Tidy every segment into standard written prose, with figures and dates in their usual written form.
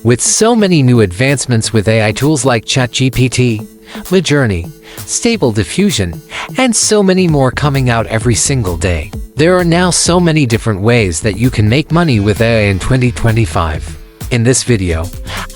With so many new advancements with AI tools like ChatGPT, Midjourney, Stable Diffusion, and so many more coming out every single day, there are now so many different ways that you can make money with AI in 2025. In this video,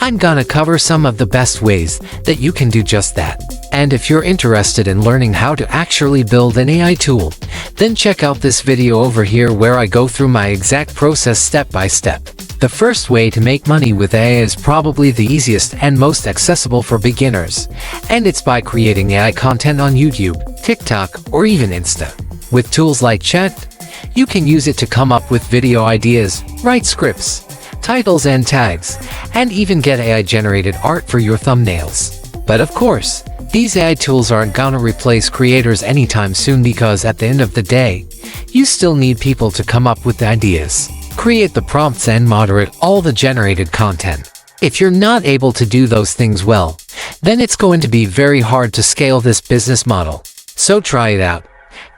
I'm gonna cover some of the best ways that you can do just that. And if you're interested in learning how to actually build an AI tool, then check out this video over here where I go through my exact process step by step. The first way to make money with AI is probably the easiest and most accessible for beginners, and it's by creating AI content on YouTube, TikTok, or even Insta. With tools like Chat, you can use it to come up with video ideas, write scripts, titles and tags, and even get AI-generated art for your thumbnails. But of course, these AI tools aren't gonna replace creators anytime soon because at the end of the day, you still need people to come up with the ideas, create the prompts and moderate all the generated content. If you're not able to do those things well, then it's going to be very hard to scale this business model. So try it out,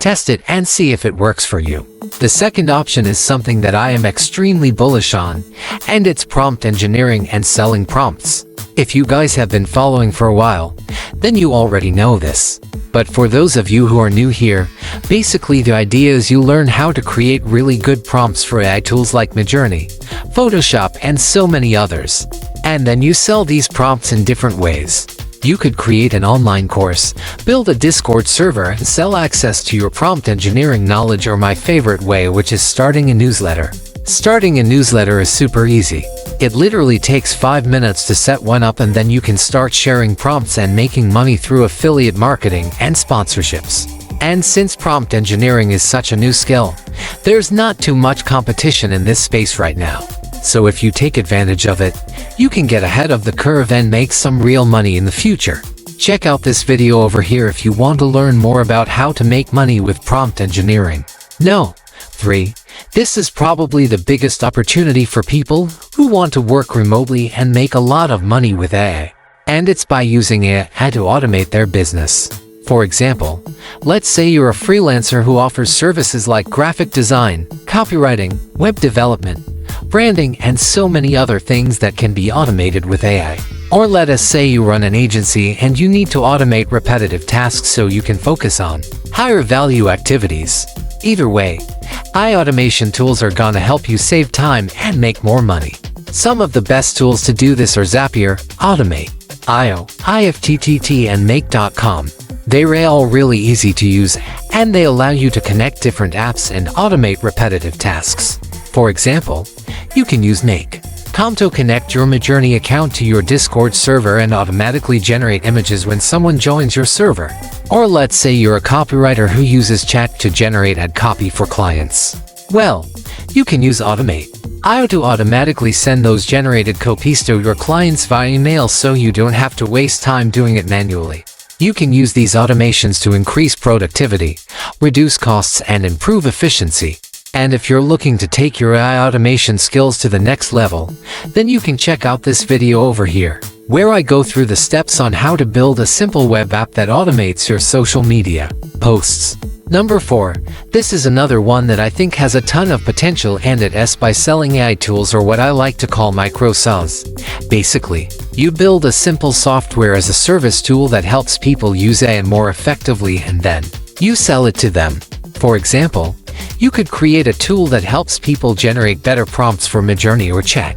test it, and see if it works for you. The second option is something that I am extremely bullish on, and it's prompt engineering and selling prompts. If you guys have been following for a while, then you already know this. But for those of you who are new here, basically the idea is you learn how to create really good prompts for AI tools like Midjourney, Photoshop, and so many others. And then you sell these prompts in different ways. You could create an online course, build a Discord server, and sell access to your prompt engineering knowledge, or my favorite way, which is starting a newsletter. Starting a newsletter is super easy. It literally takes 5 minutes to set one up, and then you can start sharing prompts and making money through affiliate marketing and sponsorships. And since prompt engineering is such a new skill, there's not too much competition in this space right now. So if you take advantage of it, you can get ahead of the curve and make some real money in the future. Check out this video over here if you want to learn more about how to make money with prompt engineering. 3. This is probably the biggest opportunity for people who want to work remotely and make a lot of money with AI. And it's by using AI to automate their business. For example, let's say you're a freelancer who offers services like graphic design, copywriting, web development, branding, and so many other things that can be automated with AI. Or let us say you run an agency and you need to automate repetitive tasks so you can focus on higher value activities. Either way, AI automation tools are gonna help you save time and make more money. Some of the best tools to do this are Zapier, Automate.io, IFTTT, and Make.com. They're all really easy to use, and they allow you to connect different apps and automate repetitive tasks. For example, you can use Make.com to connect your Midjourney account to your Discord server and automatically generate images when someone joins your server. Or let's say you're a copywriter who uses Chat to generate ad copy for clients. Well, you can use Automate.io to automatically send those generated copies to your clients via email so you don't have to waste time doing it manually. You can use these automations to increase productivity, reduce costs, and improve efficiency. And if you're looking to take your AI automation skills to the next level, then you can check out this video over here, where I go through the steps on how to build a simple web app that automates your social media posts. 4. This is another one that I think has a ton of potential, and it's by selling AI tools, or what I like to call micro SaaS. Basically, you build a simple software as a service tool that helps people use AI more effectively, and then you sell it to them. For example, you could create a tool that helps people generate better prompts for Midjourney or Chat.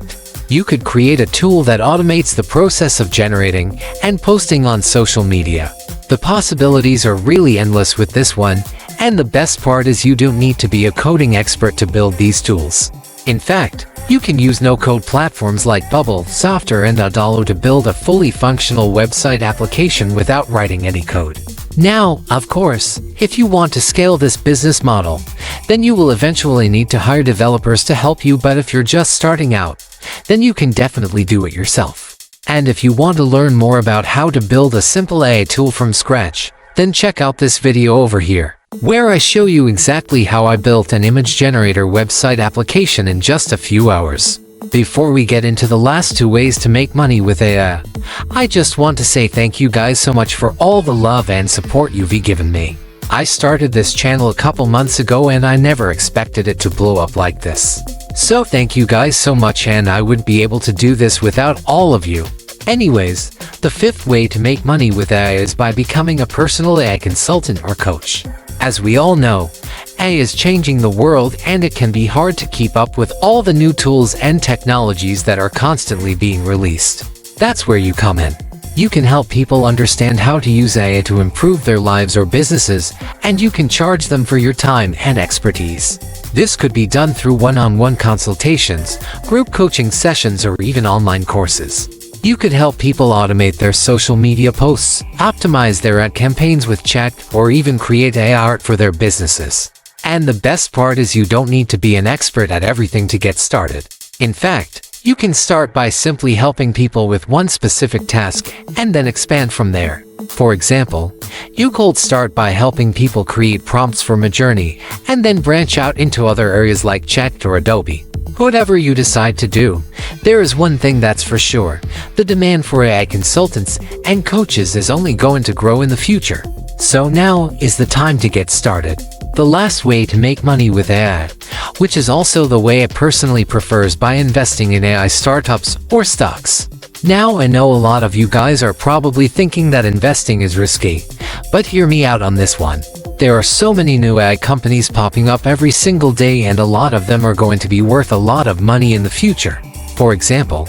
You could create a tool that automates the process of generating and posting on social media. The possibilities are really endless with this one, and the best part is you don't need to be a coding expert to build these tools. In fact, you can use no-code platforms like Bubble, Softer, and Adalo to build a fully functional website application without writing any code. Now, of course, if you want to scale this business model, then you will eventually need to hire developers to help you, but if you're just starting out, then you can definitely do it yourself. And if you want to learn more about how to build a simple AI tool from scratch, then check out this video over here, where I show you exactly how I built an image generator website application in just a few hours. Before we get into the last 2 ways to make money with AI, I just want to say thank you guys so much for all the love and support you've given me. I started this channel a couple months ago and I never expected it to blow up like this. So thank you guys so much, and I wouldn't be able to do this without all of you. Anyways, the fifth way to make money with AI is by becoming a personal AI consultant or coach. As we all know, AI is changing the world, and it can be hard to keep up with all the new tools and technologies that are constantly being released. That's where you come in. You can help people understand how to use AI to improve their lives or businesses, and you can charge them for your time and expertise. This could be done through one-on-one consultations, group coaching sessions, or even online courses. You could help people automate their social media posts, optimize their ad campaigns with chat, or even create AI art for their businesses. And the best part is you don't need to be an expert at everything to get started. In fact, you can start by simply helping people with one specific task and then expand from there. For example, you could start by helping people create prompts for Midjourney and then branch out into other areas like Chat or Adobe. Whatever you decide to do, there is one thing that's for sure: the demand for AI consultants and coaches is only going to grow in the future. So now is the time to get started. The last way to make money with AI, which is also the way I personally prefers, by investing in AI startups or stocks. Now I know a lot of you guys are probably thinking that investing is risky, but hear me out on this one. There are so many new AI companies popping up every single day, and a lot of them are going to be worth a lot of money in the future. For example,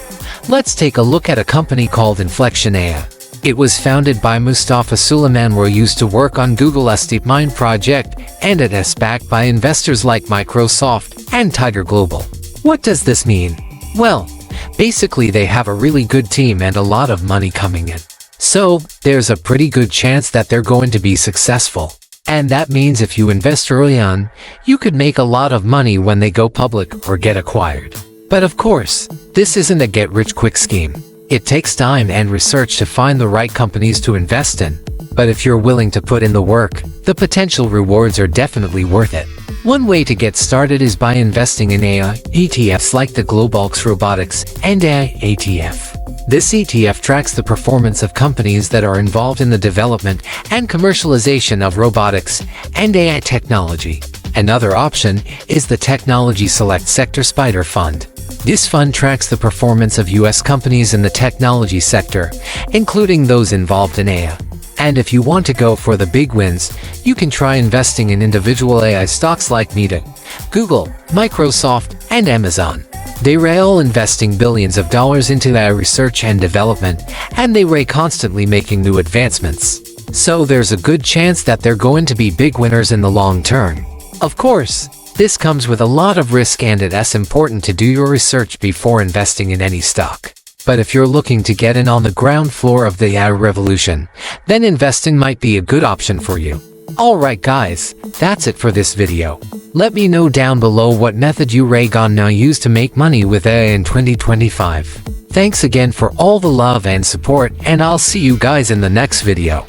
let's take a look at a company called Inflection AI. It was founded by Mustafa Suleyman, who used to work on Google's DeepMind project, and it is backed by investors like Microsoft and Tiger Global. What does this mean? Well, basically they have a really good team and a lot of money coming in. So, there's a pretty good chance that they're going to be successful. And that means if you invest early on, you could make a lot of money when they go public or get acquired. But of course, this isn't a get-rich-quick scheme. It takes time and research to find the right companies to invest in. But if you're willing to put in the work, the potential rewards are definitely worth it. One way to get started is by investing in AI ETFs like the Globalx Robotics and AI ETF. This ETF tracks the performance of companies that are involved in the development and commercialization of robotics and AI technology. Another option is the Technology Select Sector Spider Fund. This fund tracks the performance of US companies in the technology sector, including those involved in AI. And if you want to go for the big wins, you can try investing in individual AI stocks like Meta, Google, Microsoft, and Amazon. They are all investing billions of dollars into AI research and development, and they are constantly making new advancements. So there's a good chance that they're going to be big winners in the long term. Of course, this comes with a lot of risk, and it's important to do your research before investing in any stock. But if you're looking to get in on the ground floor of the AI revolution, then investing might be a good option for you. Alright guys, that's it for this video. Let me know down below what method you gonna now use to make money with AI in 2025. Thanks again for all the love and support, and I'll see you guys in the next video.